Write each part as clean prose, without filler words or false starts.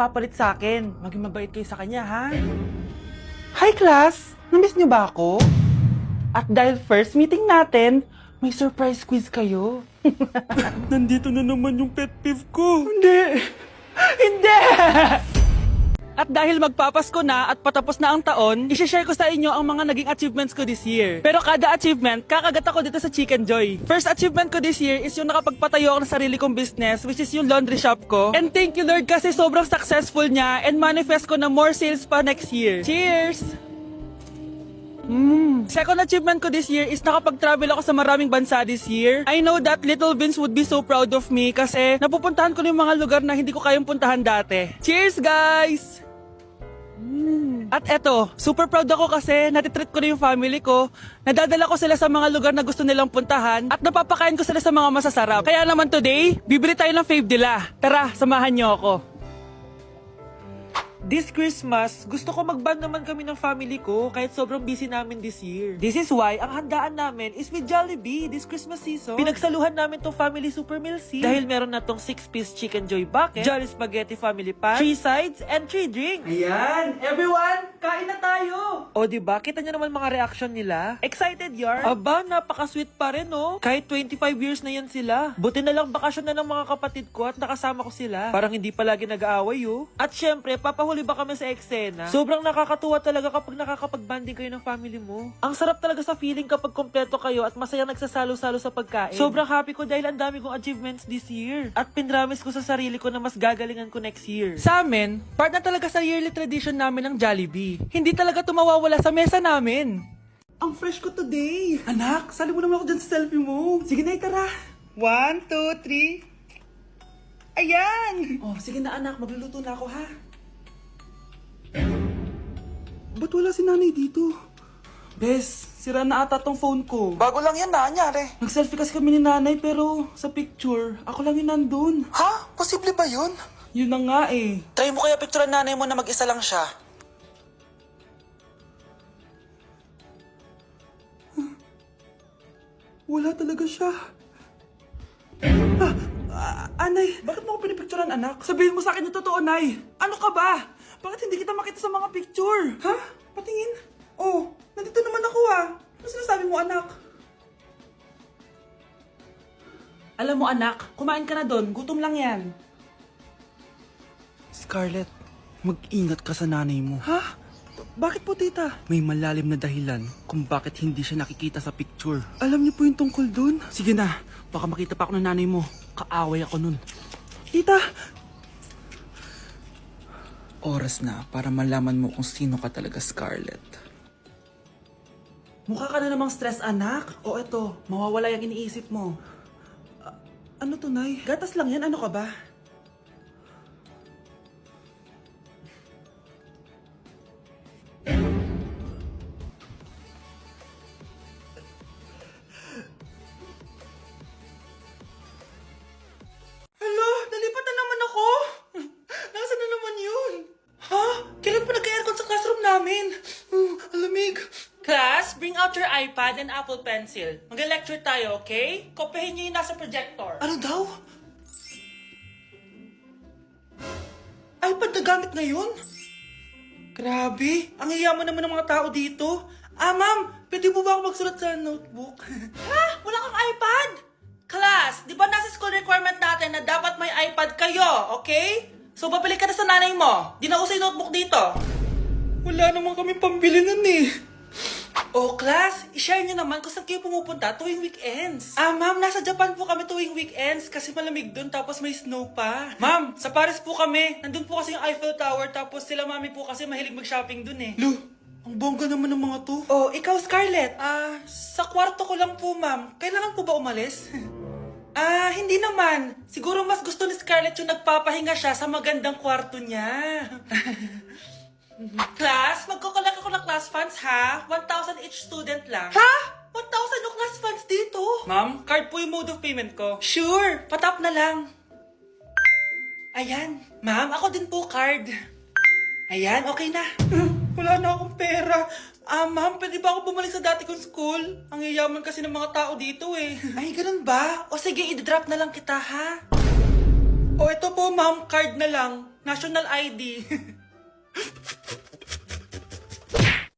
papalit sa akin. Maging mabait kayo sa kanya, ha? Hi, class! Namiss niyo ba ako? At dahil first meeting natin, may surprise quiz kayo. Nandito na naman yung pet peeve ko. Hindi! Hindi! At dahil magpapasko na at patapos na ang taon, isi-share ko sa inyo ang mga naging achievements ko this year. Pero kada achievement, kakagat ako dito sa Chicken Joy. First achievement ko this year is yung nakapagpatayo ako ng sarili kong business, which is yung laundry shop ko. And thank you Lord kasi sobrang successful niya and manifest ko na more sales pa next year. Cheers! Second achievement ko this year is nakapag-travel ako sa maraming bansa this year. I know that Little Vince would be so proud of me kasi napupuntahan ko na yung mga lugar na hindi ko kayang puntahan dati. Cheers guys! At eto, super proud ako kasi natitreat ko na yung family ko, nadadala ko sila sa mga lugar na gusto nilang puntahan, at napapakain ko sila sa mga masasarap. Kaya naman today, bibili tayo ng fave nila. Tara, samahan niyo ako. This Christmas, gusto ko mag-band naman kami ng family ko kahit sobrang busy namin this year. This is why ang handaan namin is with Jollibee this Christmas season. Pinagsaluhan namin tong family super meal scene dahil meron na tong 6-piece Chicken Joy bucket, Jolly Spaghetti family pan, 3 sides, and 3 drinks. Ayan! Everyone, kain na tayo! O diba, kita nyo naman mga reaction nila? Excited yar? Aba, napaka-sweet pa rin no? Kahit 25 years na yan sila. Buti na lang bakasyon na ng mga kapatid ko at nakasama ko sila. Parang hindi palagi nag-aaway oh. At syempre, papahuli ba kami sa eksena? Sobrang nakakatuwa talaga kapag nakakapag-banding kayo ng family mo. Ang sarap talaga sa feeling kapag kompleto kayo at masayang nagsasalo-salo sa pagkain. Sobrang happy ko dahil ang dami kong achievements this year. At pinramis ko sa sarili ko na mas gagalingan ko next year. Sa amin, part na talaga sa yearly tradition namin ng Jollibee. Hindi talaga tumawawala sa mesa namin. Ang fresh ko today. Anak, sali mo naman ako dyan sa selfie mo. Sige na, tara. 1, 2, 3. Ayan! Oh, sige na anak, magluluto na ako ha. Ba't wala si nanay dito? Bes, sira na ata tong phone ko. Bago lang yan, nangyari. Nag-selfie kasi kami ni nanay pero sa picture, ako lang yung nandun. Ha? Posible ba yun? Yun na nga eh. Try mo kaya picturean nanay mo na mag-isa lang siya. Wala talaga siya. Anay, bakit mo ako pinipicturean anak? Sabihin mo sa akin yung totoo, Nay. Ano ka ba? Bakit hindi kita makita sa mga picture? Ha? Patingin? Oh, nandito naman ako ah. Ano sinasabi mo anak? Alam mo anak, kumain ka na doon. Gutom lang yan. Scarlett, mag-ingat ka sa nanay mo. Ha? Bakit po tita? May malalim na dahilan kung bakit hindi siya nakikita sa picture. Alam niyo po yung tungkol doon? Sige na, baka makita pa ako ng nanay mo. Kaaway ako nun. Tita! Oras na para malaman mo kung sino ka talaga, Scarlett. Mukha ka na namang stress anak. O eto, mawawala yung iniisip mo. Ano to, Nay? Gatas lang yan, ano ka ba? Hala, nalipat na naman ako. Nasaan na naman yun? Ha? Kailan pa nagka-aircon sa classroom namin? Alamig. Class, bring out your iPad and Apple Pencil. Mag-lecture tayo, okay? Kopyahin niyo yung nasa projector. Ano daw? iPad na gamit ngayon? Grabe, ang yayaman naman ng mga tao dito. Ma'am, pwede mo ba ako magsulat sa notebook? Ha? Wala kang iPad? Class, di ba nasa school requirement natin na dapat may iPad kayo, okay? So, babalik ka na sa nanay mo. Di na uso yung notebook dito. Wala naman kami pambili nun eh. Oh, class, i-share nyo naman kung saan kayo pumupunta tuwing weekends. Ma'am, nasa Japan po kami tuwing weekends kasi malamig dun tapos may snow pa. Ma'am, sa Paris po kami. Nandun po kasi yung Eiffel Tower tapos sila mami po kasi mahilig mag-shopping dun eh. Lu, ang bongga naman ng mga to. Oh, ikaw Scarlett. Sa kwarto ko lang po ma'am. Kailangan po ba umalis? Hindi naman. Siguro mas gusto ni Scarlett yung nagpapahinga siya sa magandang kwarto niya. Class, magkukulak ako ng class funds ha? 1,000 each student lang. Ha? 1,000 yung class funds dito? Ma'am, card po yung mode of payment ko. Sure, patap na lang. Ayan. Ma'am, ako din po card. Ayan, okay na. Wala na akong pera. Ma'am, pwede ba ako bumalik sa dati kong school? Ang yayaman kasi ng mga tao dito eh. Ay, ganun ba? O sige, i-drop na lang kita ha? O ito po ma'am, card na lang. National ID.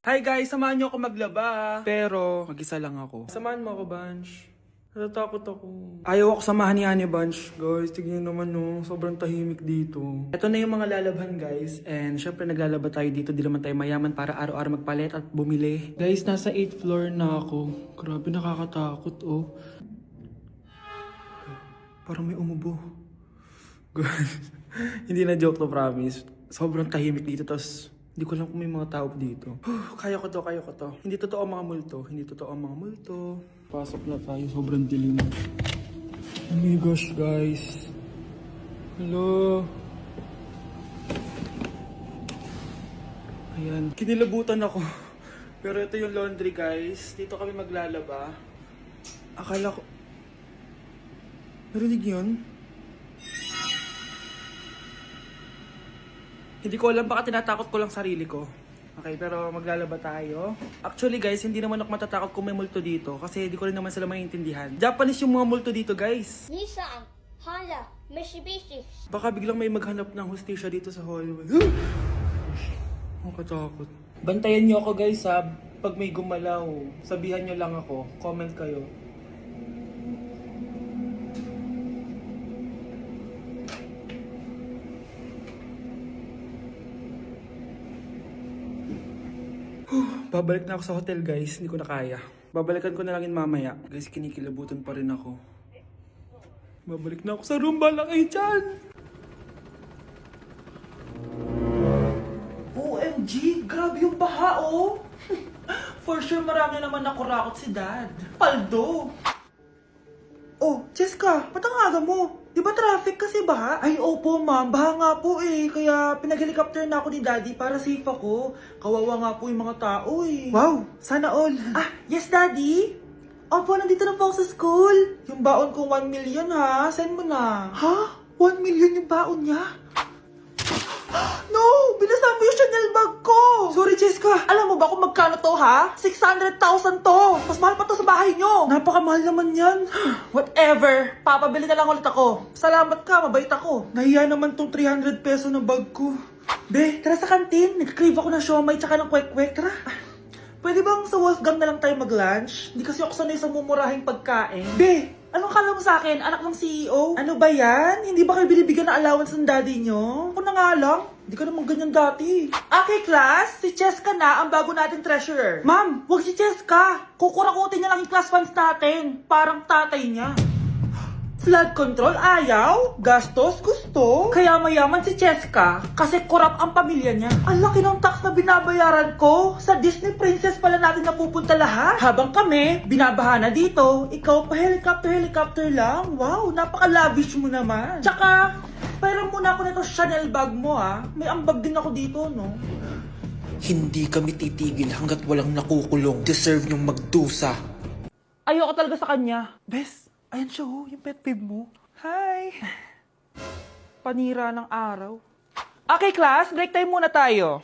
Hi guys, samahan niyo ako maglaba. Pero, mag-isa lang ako. Samahan mo ako, Bunch. Natatakot ako. Ayaw ako samahan ni Honey Bunch. Guys, tignan naman no. Sobrang tahimik dito. Ito na yung mga lalabhan guys. And syempre naglalaba tayo dito. Di naman tayo mayaman para araw-araw magpalit at bumili. Guys, nasa 8th floor na ako. Grabe nakakatakot oh. Parang may umubo. Guys, hindi na joke to, promise. Sobrang tahimik dito. Tapos hindi ko alam kung may mga tao dito. Kaya ko to. Hindi totoo ang mga multo. Pasok na tayo, sobrang dilim. Oh my gosh, guys. Hello. Ayan, kinilabutan ako. Pero ito yung laundry, guys. Dito kami maglalaba. Akala ko... Narinig yun? Hindi ko alam, baka tinatakot ko lang sarili ko. Okay, pero maglalaba tayo. Actually guys, hindi naman ako matatakot kung may multo dito kasi hindi ko rin naman sila maintindihan. Japanese yung mga multo dito guys. Nissan, Honda, Mitsubishi. Baka biglang may maghanap ng hustisya dito sa hallway. Ang katakot. Bantayan niyo ako guys ha. Pag may gumalaw, sabihan niyo lang ako. Comment kayo. Babalik na ako sa hotel guys, hindi ko na kaya. Babalikan ko na lang yun mamaya. Guys, kinikilabutan pa rin ako. Babalik na ako sa room, bala kayo dyan! OMG, grabe yung baha oh! For sure marami naman nakurakot si Dad. Paldo! Oh, Cheska, ba't ang aga mo? Di ba traffic kasi baha? Ay, opo ma'am, baha nga po eh. Kaya pinag-helicopter na ako ni Daddy para safe ako. Kawawa nga po yung mga tao eh. Wow, sana all. Ah, yes Daddy? Opo, nandito na po ako sa school. Yung baon ko 1 million ha, send mo na. Ha? 1 million yung baon niya? No! Binasa mo yung Chanel bag ko! Sorry, Cheska. Alam mo ba kung magkano to, ha? 600,000 to! Mas mahal pa to sa bahay nyo! Napakamahal naman yan. Whatever. Papabili na lang ulit ako. Salamat ka, mabait ako. Nahiya naman tong 300 peso na bag ko. Be, tara sa kantin. Nag-crave ako ng siomay tsaka ng kwek-kwek. Tara. Pwede bang sa Wolfgang na lang tayo mag-lunch? Hindi kasi ako sanay sa mumurahing pagkain. Be, anong kala mo sa akin? Anak ng CEO? Ano ba yan? Hindi ba kayo binibigyan ng allowance ng daddy nyo? Ako na nga lang. Hindi ka naman ganyan dati. Okay, class. Si Cheska na ang bago nating treasurer. Ma'am, wag si Cheska. Kukurakutin niya lang yung class funds natin. Parang tatay niya. Flood control, ayaw. Gastos, gusto. Kaya mayaman si Cheska kasi korap ang pamilya niya. Ang laki ng tax na binabayaran ko. Sa Disney Princess pala natin napupunta lahat. Habang kami, binabaha na dito. Ikaw pa helicopter lang. Wow, napaka-lavish mo naman. Tsaka, pairam muna ako nito Chanel bag mo ha. May ambag din ako dito, no? Hindi kami titigil hanggat walang nakukulong. Deserve niyong magdusa. Ayoko talaga sa kanya. Bes, ayan siya oh, yung pet peeve mo. Hi! Panira ng araw. Okay, class, break time muna tayo.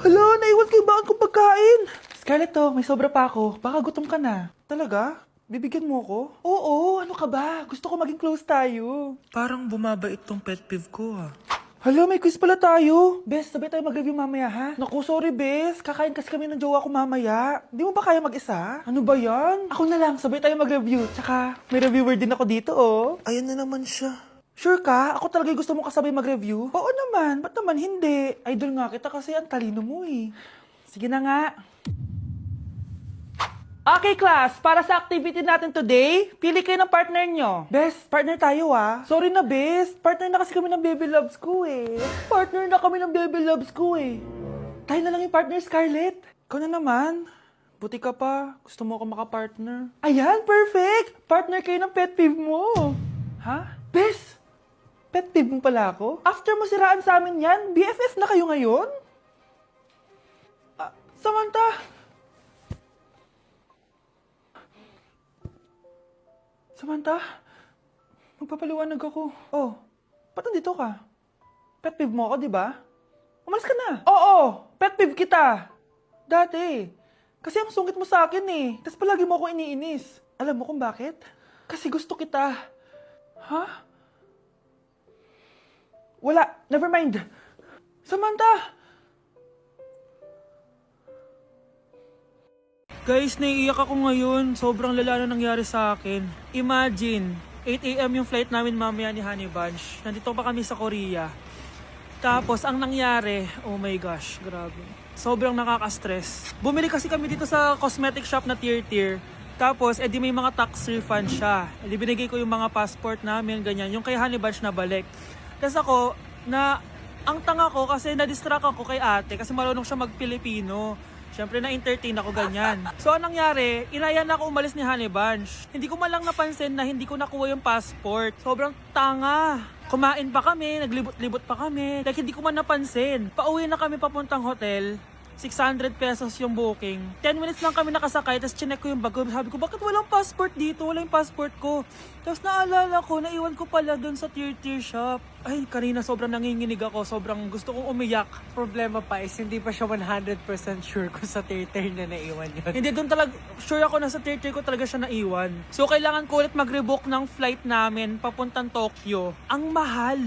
Hala, naiwan kay bakit kong pagkain. Scarlett to, may sobra pa ako. Baka gutom ka na. Talaga? Bibigyan mo ko? Oo, ano ka ba? Gusto ko maging close tayo. Parang bumabait tong pet peeve ko ah. Hala, may quiz pala tayo. Bes, sabay tayo mag-review mamaya ha? Naku, sorry Bes. Kakain kasi kami ng jowa ko mamaya. Di mo ba kaya mag-isa? Ano ba yan? Ako na lang, sabay tayo mag-review. Tsaka, may reviewer din ako dito oh. Ayan na naman siya. Sure ka? Ako talaga gusto mo kasabay mag-review? Oo naman, ba't naman hindi? Idol nga kita kasi ang talino mo eh. Sige na nga. Okay, class. Para sa activity natin today, pili kayo ng partner nyo. Best, partner tayo ah. Sorry na, best. Partner na kasi kami ng baby loves ko eh. Partner na kami ng baby loves ko eh. Tayo na lang yung partner, Scarlett. Ikaw na naman. Buti ka pa. Gusto mo ako makapartner. Ayan, perfect. Partner kayo ng pet peeve mo. Ha? Best, pet peeve mo pala ako? After mo siraan sa amin yan, BFF na kayo ngayon? Samantha! Samantha, magpapaliwanag ako. Oh, ba't nandito ka? Pet peeve mo ako, di ba? Umalis ka na. Oo, pet peeve kita. Dati. Kasi ang sungit mo sa akin eh. Tapos palagi mo ako iniinis. Alam mo kung bakit? Kasi gusto kita. Ha? Wala. Never mind. Samantha! Guys, naiiyak ako ngayon. Sobrang lala na nangyari sa akin. Imagine, 8 a.m. yung flight namin mamaya ni Honey Bunch. Nandito pa kami sa Korea. Tapos, ang nangyari, oh my gosh, grabe. Sobrang nakaka-stress. Bumili kasi kami dito sa cosmetic shop na tier. Tapos, edi may mga tax refund siya. Edi binigay ko yung mga passport namin, ganyan. Yung kay Honey Bunch na balik. Tapos ako, ang tanga ko kasi na-distract ako kay ate kasi marunong siya mag-Pilipino. Siyempre na-entertain ako ganyan. So anong nangyari, inaya na ako umalis ni Honey Bunch. Hindi ko man lang napansin na hindi ko nakuha yung passport. Sobrang tanga. Kumain pa kami, naglibot-libot pa kami. Like hindi ko man napansin. Pauwi na kami papuntang hotel. 600 pesos yung booking. 10 minutes lang kami nakasakay, tapos chinek ko yung bag ko. Sabi ko, bakit walang passport dito? Wala yung passport ko. Tapos naalala ko, naiwan ko pala doon sa tier shop. Ay, kanina sobrang nanginginig ako. Sobrang gusto kong umiyak. Problema pa is hindi pa siya 100% sure kung sa tier na naiwan yun. Hindi doon talaga, sure ako na sa tier ko talaga siya naiwan. So, kailangan ko ulit mag-rebook ng flight namin papuntang Tokyo. Ang mahal.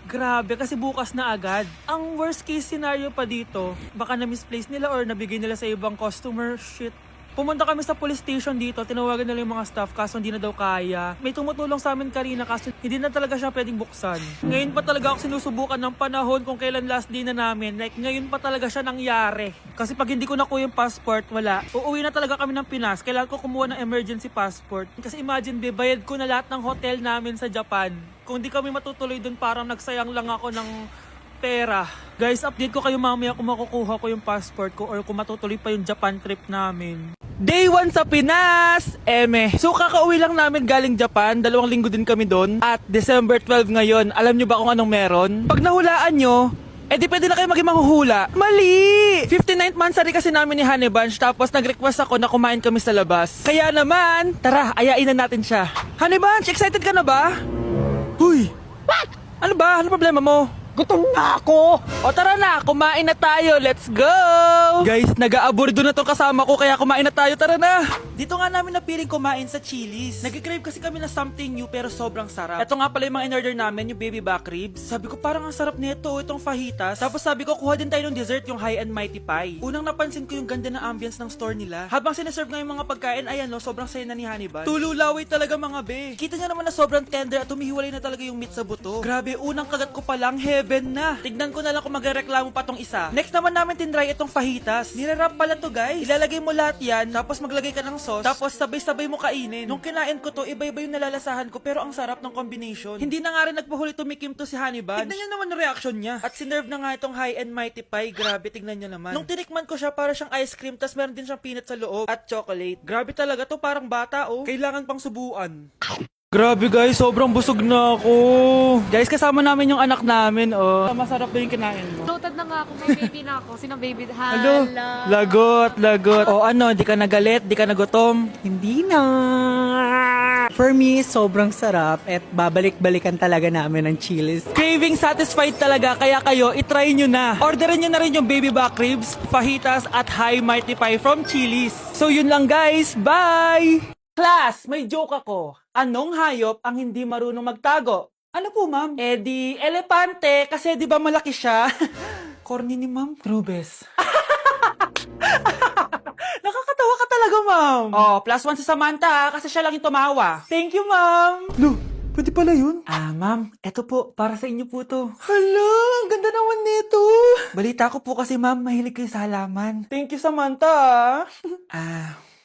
Grabe, kasi bukas na agad. Ang worst case scenario pa dito, baka na-misplace nila or nabigay nila sa ibang customer. Shit. Pumunta kami sa police station dito, tinawagan nila yung mga staff kaso hindi na daw kaya. May tumutulong sa amin kanina kaso hindi na talaga siya pwedeng buksan. Ngayon pa talaga ako sinusubukan ng panahon kung kailan last day na namin. Like ngayon pa talaga siya nangyari. Kasi pag hindi ko nakuha yung passport, wala. Uuwi na talaga kami ng Pinas. Kailangan ko kumuha ng emergency passport. Kasi imagine, bayad ko na lahat ng hotel namin sa Japan. Kung di kami matutuloy dun, parang nagsayang lang ako ng pera. Guys, update ko kayo mamaya kung makukuha ko yung passport ko or kung matutuloy pa yung Japan trip namin. Day 1 sa Pinas! So kakauwi lang namin galing Japan, 2 linggo din kami doon. At December 12 ngayon, alam nyo ba kung anong meron? Pag nahulaan nyo, di pwede na kayo maging manghuhula. Mali! 59th monthsary kasi namin ni Honey Bunch, tapos nag-request ako na kumain kami sa labas. Kaya naman, tara, ayain na natin siya. Honey Bunch, excited ka na ba? Huy! What? Ano ba? Ano problema mo? Gutom na ako! O tara na, kumain na tayo. Let's go! Guys, nag-aabordo na tong kasama ko kaya kumain na tayo. Tara na! Dito nga namin napiling kumain sa Chili's. Nag-crave kasi kami na something new pero sobrang sarap. Ito nga pala yung mga in-order namin, yung baby back ribs. Sabi ko parang ang sarap nito, itong fajitas. Tapos sabi ko kuha din tayo ng dessert, yung high and mighty pie. Unang napansin ko yung ganda ng ambience ng store nila. Habang sineserve nga yung mga pagkain, ayan no, sobrang saya na ni Honey Bunch. Tululaway talaga mga be. Kita niya naman na sobrang tender at humihiwalay na talaga yung meat sa buto. Grabe, unang kagat ko pa lang, heaven na. Tignan ko na lang kung magreklamo pa tong isa. Next naman namin tinry itong fajitas. Nirarap pala to guys. Ilalagay mo lahat yan, tapos maglagay ka ng sauce, tapos sabay-sabay mo kainin. Nung kinain ko to, iba-iba yung nalalasahan ko pero ang sarap ng combination. Hindi na nga rin nagpahuli tumikim to si Honey Bunch. Tignan niyo naman yung reaction niya. At sinerve na nga itong high and mighty pie. Grabe, tignan niyo naman. Nung tinikman ko siya, para siyang ice cream, tapos meron din siyang peanut sa loob at chocolate. Grabe talaga to, parang bata oh. Kailangan pang subuan. Grabe guys, sobrang busog na ako. Guys, kasama namin yung anak namin, oh. Masarap ba yung kinain mo? Noted na nga ako, may baby na ako. Sino baby? Hello? Lagot. O ano, di ka nagalit, di ka nagutom? Hindi na. For me, sobrang sarap at babalik-balikan talaga namin ng Chili's. Craving satisfied talaga, kaya kayo, itry nyo na. Orderin nyo na rin yung baby back ribs, fajitas at high mighty pie from Chili's. So yun lang guys, bye! Class, may joke ako. Anong hayop ang hindi marunong magtago? Ano po, ma'am? Di elepante kasi di ba malaki siya? Corny ni ma'am. Trubes. Nakakatawa ka talaga, ma'am. Oh, +1 si Samantha kasi siya lang yung tumawa. Thank you, ma'am. Lo, pwede pala yun? Ma'am, eto po, para sa inyo po to. Hala, ang ganda naman nito. Balita ko po kasi, ma'am, mahilig kayo sa halaman. Thank you, Samantha.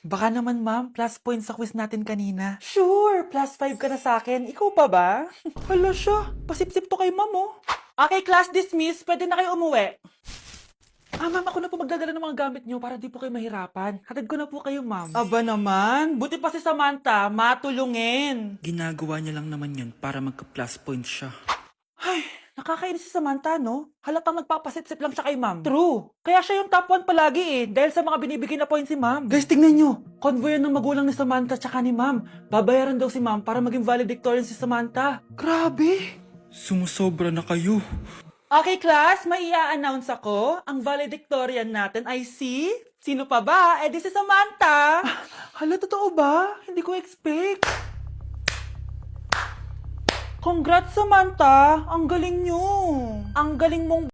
Baka naman ma'am, plus points sa quiz natin kanina. Sure, +5 ka na sa akin. Ikaw pa ba? Hala siya, pasip-sip to kay ma'am oh. Okay, class dismiss. Pwede na kayo umuwi. Ma'am, ako na po magdadala ng mga gamit nyo para di po kayo mahirapan. Hatid ko na po kayo, ma'am. Aba naman, buti pa si Samantha, matulungin. Ginagawa niya lang naman yun para magka-plus points siya. Ay, nakakainis si Samantha, no? Halatang nagpapasip-sip lang siya kay ma'am. True. Kaya siya yung top 1 palagi dahil sa mga binibigay na points si ma'am. Guys, tingnan nyo. Convoy yan ng magulang ni Samantha tsaka ni ma'am. Babayaran daw si ma'am para maging valedictorian si Samantha. Grabe. Sumusobra na kayo. Okay, class, may i-announce ako. Ang valedictorian natin ay si... Sino pa ba? Di si Samantha. Hala, totoo ba? Hindi ko expect. Congrats, Samantha! Ang galing nyo! Ang galing mong